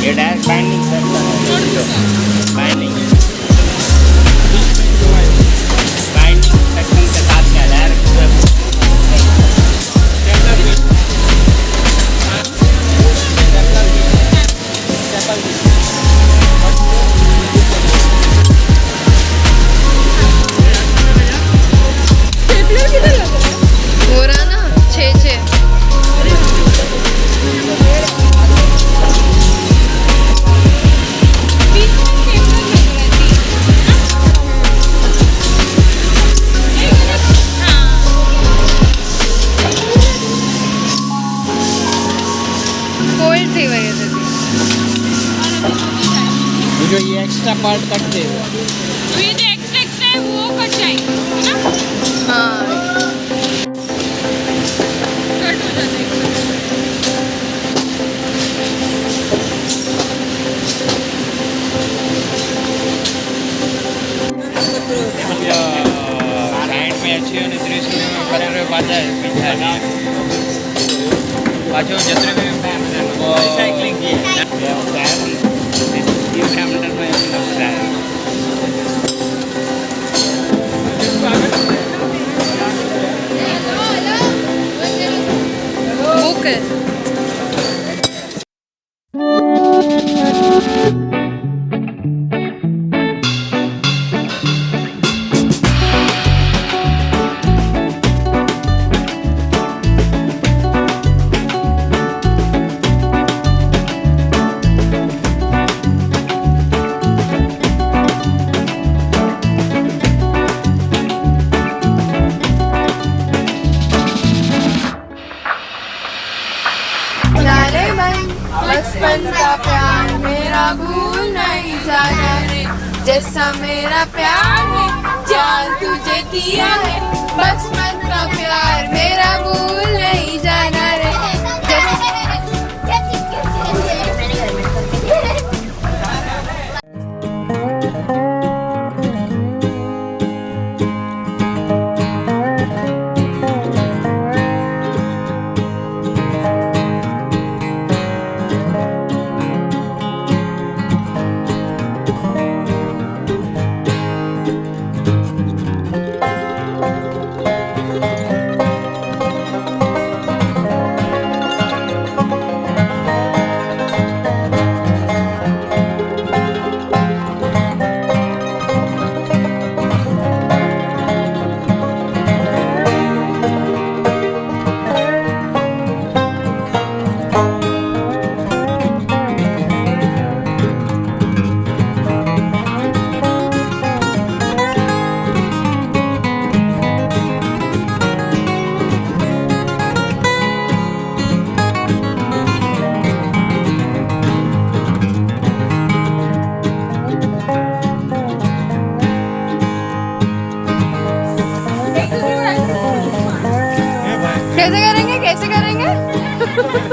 ये direct binding binding section के साथ क्या डायरेक्ट हो रहा ना 6-6 कोल्ड थी वजह से जो ये एक्स्ट्रा पार्ट कट दे तो ये जो एक्स्ट्रा है वो कट जाएगा है ना। हाँ कट हो जाता है। साइड में अच्छी होने दृश्य में बराबर बाजा है पीछे ना बाजू जतरे में वो साइकिलिंग की ये फैमिली में लगता है बुक है बचपन का प्यार मेरा भूल नहीं जाना रे जैसा मेरा प्यार है जान तुझे दिया है बचपन का प्यार मेरा भूल नहीं जाना रे कैसे करेंगे